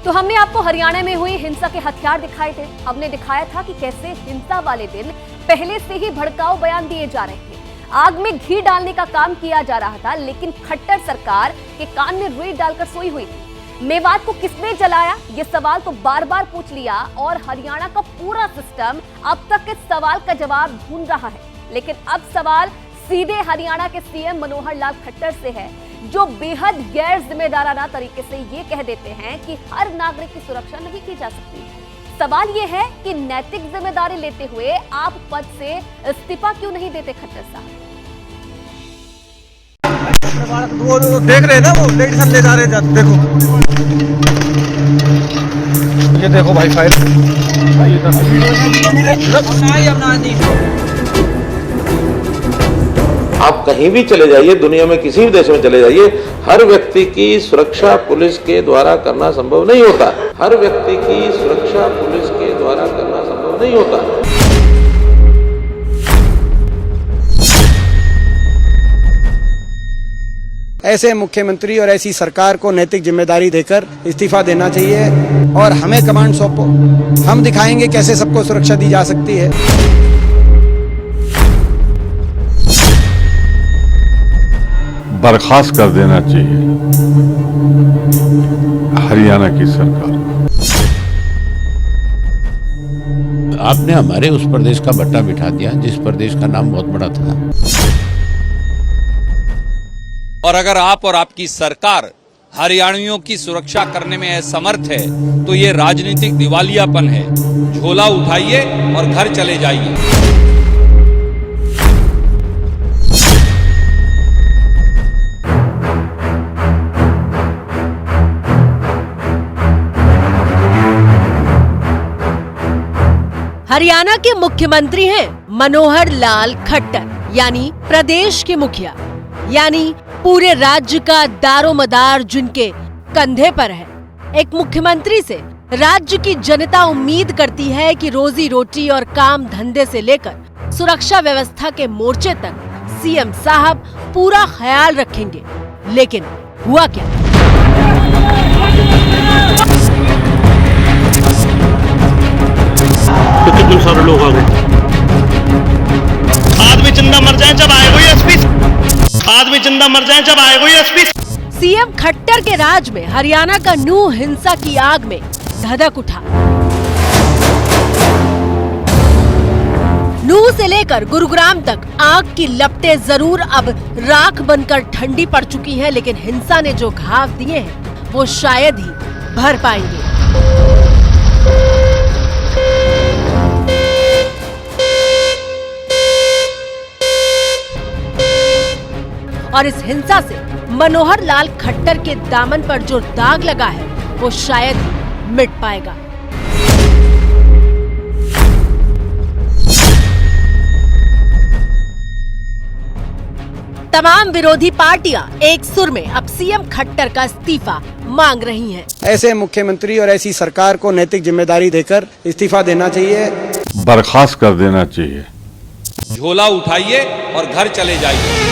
तो हमने आपको हरियाणा में हुई हिंसा के हथियार दिखाए थे। हमने दिखाया था कि कैसे हिंसा वाले दिन पहले से ही भड़काऊ बयान दिए जा रहे थे, आग में घी डालने का काम किया जा रहा था, लेकिन खट्टर सरकार के कान में रुई डालकर सोई हुई थी। मेवात को किसने जलाया, ये सवाल तो बार बार पूछ लिया और हरियाणा का पूरा सिस्टम अब तक इस सवाल का जवाब ढूंढ रहा है। लेकिन अब सवाल सीधे हरियाणा के सीएम मनोहर लाल खट्टर से है, जो बेहद गैर जिम्मेदाराना तरीके से ये कह देते हैं कि हर नागरिक की सुरक्षा नहीं की जा सकती। सवाल ये है कि नैतिक जिम्मेदारी लेते हुए आप पद से इस्तीफा क्यों नहीं देते खट्टर साहब? वो देख रहे हैं ना, वो लेडीज ले जा रहे हैं, देखो ये देखो भाई फाइल आप कहीं भी चले जाइए, दुनिया में किसी भी देश में चले जाइए, हर व्यक्ति की सुरक्षा पुलिस के द्वारा करना संभव नहीं होता। हर व्यक्ति की सुरक्षा पुलिस के द्वारा करना संभव नहीं होता। ऐसे मुख्यमंत्री और ऐसी सरकार को नैतिक जिम्मेदारी देकर इस्तीफा देना चाहिए और हमें कमांड सौंपो, हम दिखाएंगे कैसे सबको सुरक्षा दी जा सकती है। बर्खास्त कर देना चाहिए हरियाणा की सरकार। आपने हमारे उस प्रदेश का बट्टा बिठा दिया जिस प्रदेश का नाम बहुत बड़ा था। और अगर आप और आपकी सरकार हरियाणवियों की सुरक्षा करने में असमर्थ है तो ये राजनीतिक दिवालियापन है। झोला उठाइए और घर चले जाइए। हरियाणा के मुख्यमंत्री हैं मनोहर लाल खट्टर, यानी प्रदेश के मुखिया, यानी पूरे राज्य का दारोमदार जिनके कंधे पर है। एक मुख्यमंत्री से राज्य की जनता उम्मीद करती है कि रोजी रोटी और काम धंधे से लेकर सुरक्षा व्यवस्था के मोर्चे तक सीएम साहब पूरा ख्याल रखेंगे। लेकिन हुआ क्या? तो कितने सारे लोग आ गए। आदमी जिंदा मर जाए जब आए कोई एसपी, आदमी जिंदा मर जाए जब आए कोई एसपी। सीएम खट्टर के राज में हरियाणा का नूह हिंसा की आग में धधक उठा। नूह से लेकर गुरुग्राम तक आग की लपटें जरूर अब राख बनकर ठंडी पड़ चुकी हैं, लेकिन हिंसा ने जो घाव दिए हैं वो शायद ही भर पाएंगे। और इस हिंसा से मनोहर लाल खट्टर के दामन पर जो दाग लगा है वो शायद मिट पाएगा। तमाम विरोधी पार्टियां एक सुर में अब सीएम खट्टर का इस्तीफा मांग रही हैं। ऐसे मुख्यमंत्री और ऐसी सरकार को नैतिक जिम्मेदारी देकर इस्तीफा देना चाहिए, बर्खास्त कर देना चाहिए। झोला उठाइए और घर चले जाइए।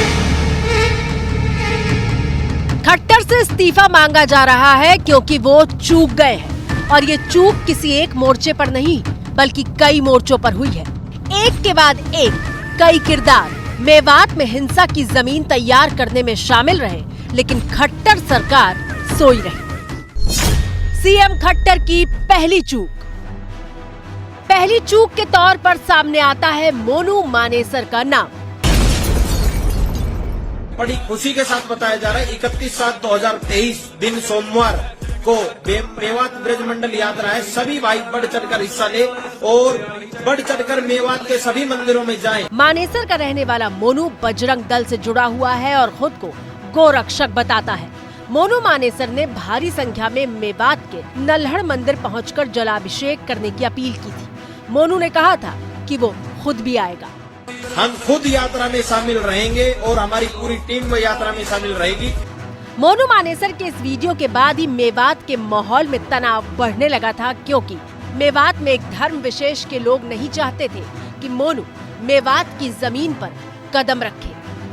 खट्टर से इस्तीफा मांगा जा रहा है क्योंकि वो चूक गए हैं, और ये चूक किसी एक मोर्चे पर नहीं बल्कि कई मोर्चों पर हुई है। एक के बाद एक कई किरदार मेवात में हिंसा की जमीन तैयार करने में शामिल रहे, लेकिन खट्टर सरकार सोई रही। सीएम खट्टर की पहली चूक के तौर पर सामने आता है मोनू मानेसर का नाम। बड़ी खुशी के साथ बताया जा रहा है 31/7/2023 दिन सोमवार को मेवात ब्रज मंडल यात्रा है। सभी भाई बढ़ चढ़कर हिस्सा ले और बढ़ चढ़कर मेवात के सभी मंदिरों में जाएं। मानेसर का रहने वाला मोनू बजरंग दल से जुड़ा हुआ है और खुद को गोरक्षक बताता है। मोनू मानेसर ने भारी संख्या में मेवात के नल्हड़ मंदिर पहुंचकर जलाभिषेक करने की अपील की थी। मोनू ने कहा था कि वो खुद भी आएगा। हम खुद यात्रा में शामिल रहेंगे और हमारी पूरी टीम यात्रा में शामिल रहेगी। मोनू मानेसर के इस वीडियो के बाद ही मेवात के माहौल में तनाव बढ़ने लगा था, क्योंकि मेवात में एक धर्म विशेष के लोग नहीं चाहते थे कि मोनू मेवात की जमीन पर कदम रखे।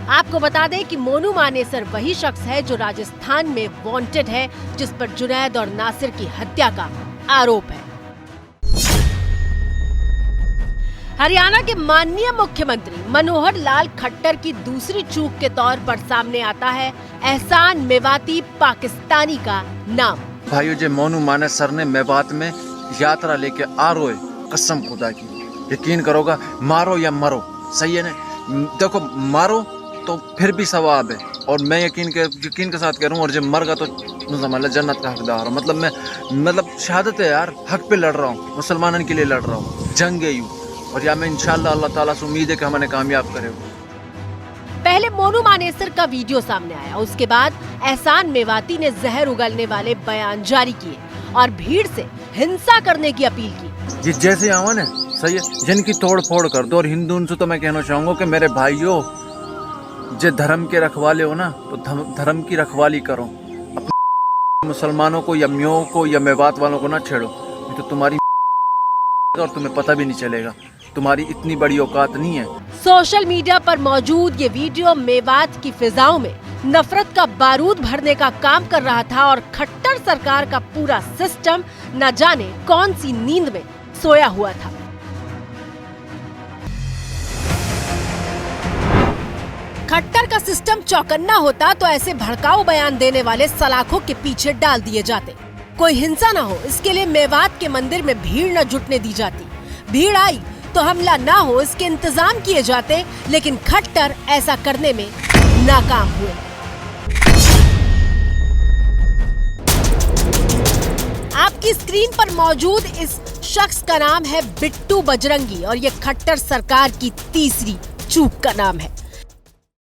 आपको बता दें कि मोनू मानेसर वही शख्स है जो राजस्थान में वांटेड है, जिस पर जुनैद और नासिर की हत्या का आरोप है। हरियाणा के माननीय मुख्यमंत्री मनोहर लाल खट्टर की दूसरी चूक के तौर पर सामने आता है एहसान मेवाती पाकिस्तानी का नाम। भाइयों जी, मोनू मानेसर ने मेवात में यात्रा लेके आ रोए, कसम खुदा की, यकीन करोगा, मारो या मरो, सही है ना। देखो, मारो तो फिर भी सवाब है, और मैं यकीन के साथ कह रहा हूँ, और जब मर गया तो जन्नत का हकदार हूँ। मतलब शहादत है यार, हक पे लड़ रहा हूँ, मुसलमानों के लिए लड़ रहा हूँ, जंग है यूँ, और या मैं इंशाल्लाह अल्लाह ताला से उम्मीद है कि हमें कामयाब करेगा। पहले मोनू मानेसर का वीडियो सामने आया, उसके बाद एहसान मेवाती ने जहर उगलने वाले बयान जारी किए और भीड़ से हिंसा करने की अपील की। ये जैसे आवा ना, सही है, जिनकी तोड़ फोड़ कर दो। और हिंदू से तो मैं कहना चाहूंगा कि मेरे भाइयों, जो धर्म के रखवाले हो ना, तो धर्म की रखवाली करो, अपने मुसलमानों को या म्यो को या मेवात वालों को ना छेड़ो, नहीं तो तुम्हारी और तुम्हें पता भी नहीं चलेगा, तुम्हारी इतनी बड़ी औकात नहीं है। सोशल मीडिया पर मौजूद ये वीडियो मेवात की फिजाओं में नफरत का बारूद भरने का काम कर रहा था और खट्टर सरकार का पूरा सिस्टम न जाने कौन सी नींद में सोया हुआ था। खट्टर का सिस्टम चौकन्ना होता तो ऐसे भड़काऊ बयान देने वाले सलाखों के पीछे डाल दिए जाते। कोई हिंसा न हो, इसके लिए मेवात के मंदिर में भीड़ न जुटने दी जाती। भीड़ आई तो हमला ना हो, इसके इंतजाम किए जाते, लेकिन खट्टर ऐसा करने में नाकाम हुए। आपकी स्क्रीन पर मौजूद इस शख्स का नाम है बिट्टू बजरंगी और ये खट्टर सरकार की तीसरी चूक का नाम है।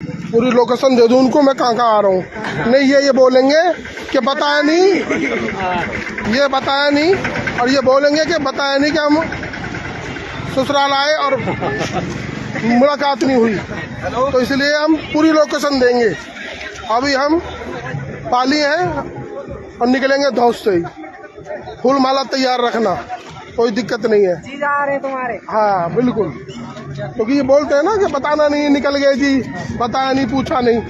पूरी लोकेशन दे दूं उनको, मैं कहाँ आ रहा हूँ। नहीं, ये बोलेंगे कि बताया नहीं, ये बताया नहीं, और ये बोलेंगे कि बताया नहीं कि हम ससुराल आए और मुलाकात नहीं हुई, तो इसलिए हम पूरी लोकेशन देंगे। अभी हम पाली हैं और निकलेंगे धौस से ही। फूल माला तैयार रखना, कोई दिक्कत नहीं है। जी जा रहे तुम्हारे? हाँ बिल्कुल, क्योंकि ये बोलते हैं ना कि बताना नहीं, निकल गए जी, बताया नहीं, पूछा नहीं।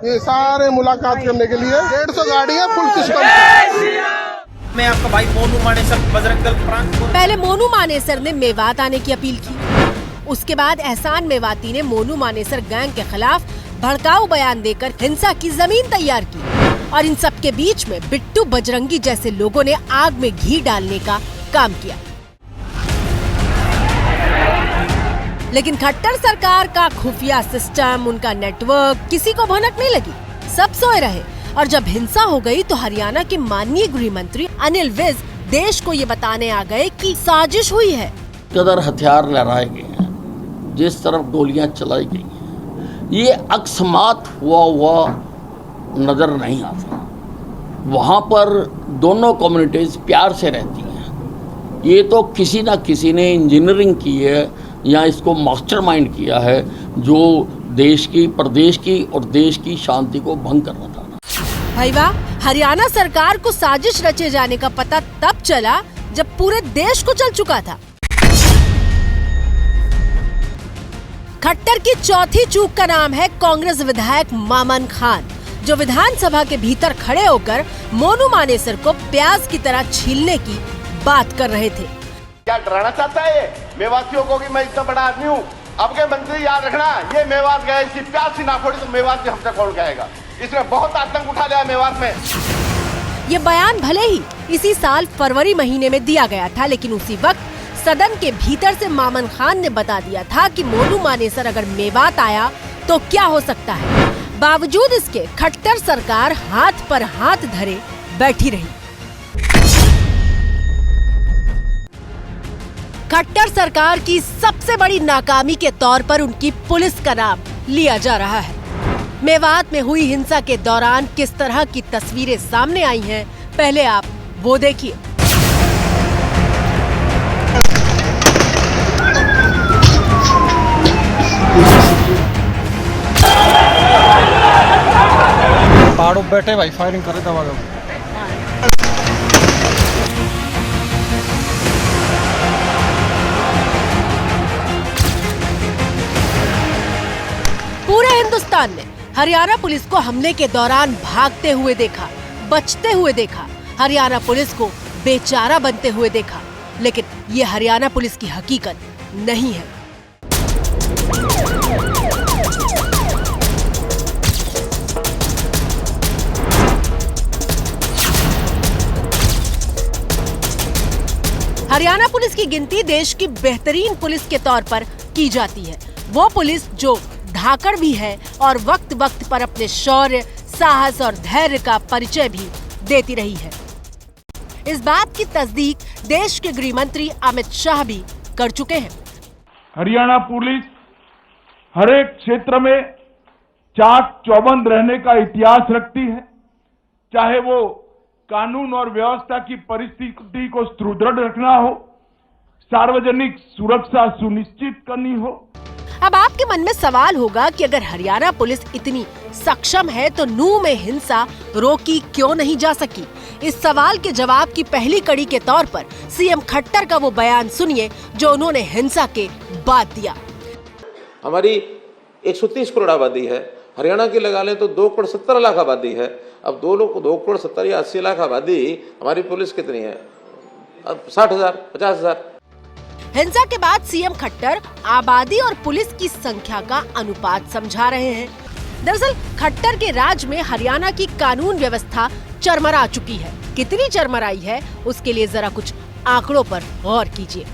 ये सारे मुलाकात करने के लिए 150 गाड़ियाँ फुल सिस्टम। मैं आपका भाई मोनू मानेसर, बजरंग दल प्रांत। पहले मोनू मानेसर ने मेवात आने की अपील की, उसके बाद एहसान मेवाती ने मोनू मानेसर गैंग के खिलाफ भड़काऊ बयान देकर हिंसा की जमीन तैयार की, और इन सब के बीच में बिट्टू बजरंगी जैसे लोगों ने आग में घी डालने का काम किया। लेकिन खट्टर सरकार का खुफिया सिस्टम, उनका नेटवर्क किसी को भनक नहीं लगी, सब सोए रहे। और जब हिंसा हो गई तो हरियाणा के माननीय गृह मंत्री अनिल विज देश को ये बताने आ गए कि साजिश हुई है। कदर हथियार लहराए गए हैं, जिस तरफ गोलियां चलाई गई हैं, ये अकस्मात हुआ नजर नहीं आता। वहाँ पर दोनों कम्युनिटीज प्यार से रहती हैं। ये तो किसी ना किसी ने इंजीनियरिंग की है या इसको मास्टरमाइंड किया है, जो देश की, प्रदेश की और देश की शांति को भंग करना था। भाई वाह, हरियाणा सरकार को साजिश रचे जाने का पता तब चला जब पूरे देश को चल चुका था। खट्टर की चौथी चूक का नाम है कांग्रेस विधायक मामन खान, जो विधानसभा के भीतर खड़े होकर मोनू मानेसर को प्याज की तरह छीलने की बात कर रहे थे। क्या डराना चाहता है ये मेवातियों को कि मैं इतना बड़ा आदमी हूँ? अब के मंत्री याद रखना, ये मेवात गए, इसकी प्याज सी ना फोड़ी तो मेवात भी हमसे कौन कहेगा? इसमें बहुत आतंक उठा लिया मेवात में। ये बयान भले ही इसी साल फरवरी महीने में दिया गया था, लेकिन उसी वक्त सदन के भीतर से मामन खान ने बता दिया था कि मोनू मानेसर अगर मेवात आया तो क्या हो सकता है। बावजूद इसके खट्टर सरकार हाथ पर हाथ धरे बैठी रही। खट्टर सरकार की सबसे बड़ी नाकामी के तौर पर उनकी पुलिस का नाम लिया जा रहा है। मेवात में हुई हिंसा के दौरान किस तरह की तस्वीरें सामने आई हैं, पहले आप वो देखिए। पहाड़ों पे बैठे भाई, फायरिंग करे दबा दो। पूरे हिंदुस्तान ने हरियाणा पुलिस को हमले के दौरान भागते हुए देखा, बचते हुए देखा, हरियाणा पुलिस को बेचारा बनते हुए देखा, लेकिन ये हरियाणा पुलिस की हकीकत नहीं है। हरियाणा पुलिस की गिनती देश की बेहतरीन पुलिस के तौर पर की जाती है। वो पुलिस जो धाकड़ भी है और वक्त वक्त पर अपने शौर्य, साहस और धैर्य का परिचय भी देती रही है। इस बात की तस्दीक देश के गृह मंत्री अमित शाह भी कर चुके हैं। हरियाणा पुलिस हर एक क्षेत्र में चाक चौबंद रहने का इतिहास रखती है, चाहे वो कानून और व्यवस्था की परिस्थिति को सुदृढ़ रखना हो, सार्वजनिक सुरक्षा सुनिश्चित करनी हो। अब आपके मन में सवाल होगा कि अगर हरियाणा पुलिस इतनी सक्षम है तो नूंह में हिंसा रोकी क्यों नहीं जा सकी? इस सवाल के जवाब की पहली कड़ी के तौर पर सीएम खट्टर का वो बयान सुनिए जो उन्होंने हिंसा के बाद दिया। हमारी 130 करोड़ आबादी है, हरियाणा की लगा लें तो 2 करोड़ 70 लाख आबादी है। अब 2 करोड़ 70 या 80 लाख आबादी, हमारी पुलिस कितनी है? अब 60,000, 50,000। हिंसा के बाद सीएम खट्टर आबादी और पुलिस की संख्या का अनुपात समझा रहे हैं। दरअसल खट्टर के राज में हरियाणा की कानून व्यवस्था चरमरा चुकी है। कितनी चरमराई है उसके लिए जरा कुछ आंकड़ों पर गौर कीजिए।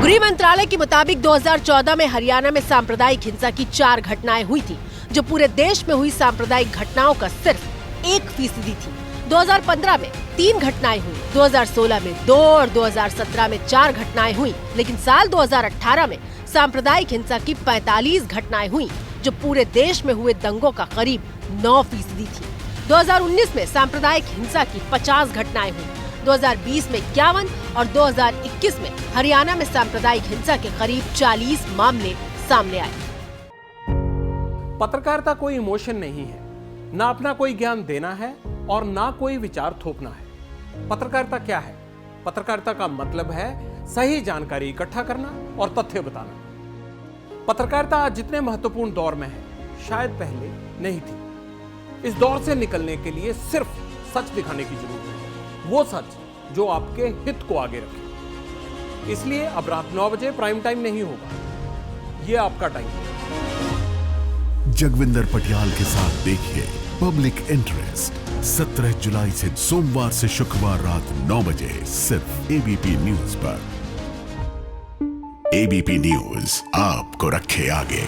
गृह मंत्रालय के मुताबिक 2014 में हरियाणा में सांप्रदायिक हिंसा की 4 घटनाएं हुई थी, जो पूरे देश में हुई सांप्रदायिक घटनाओं का सिर्फ 1% थी। 2015 में 3 घटनाएं हुई, 2016 में 2 और 2017 में 4 घटनाएं हुई, लेकिन साल 2018 में सांप्रदायिक हिंसा की 45 घटनाएं हुई, जो पूरे देश में हुए दंगों का करीब 9% थी। 2019 में सांप्रदायिक हिंसा की 50 घटनाएं हुई, 2020 में 51 और 2021 में हरियाणा में सांप्रदायिक हिंसा के करीब 40 मामले सामने आए। पत्रकारिता कोई इमोशन नहीं है, ना अपना कोई ज्ञान देना है और ना कोई विचार थोपना है। पत्रकारिता क्या है? पत्रकारिता का मतलब है सही जानकारी इकट्ठा करना और तथ्य बताना। पत्रकारिता आज जितने महत्वपूर्ण दौर में है, शायद पहले नहीं थी। इस दौर से निकलने के लिए सिर्फ सच दिखाने की जरूरत है, वो सच जो आपके हित को आगे रखे। इसलिए अब रात 9 बजे प्राइम टाइम नहीं होगा, ये आपका टाइम है। जगविंदर पटियाल के साथ देखिए पब्लिक इंटरेस्ट 17 जुलाई से सोमवार से शुक्रवार रात 9 बजे सिर्फ एबीपी न्यूज पर। एबीपी न्यूज आपको रखे आगे।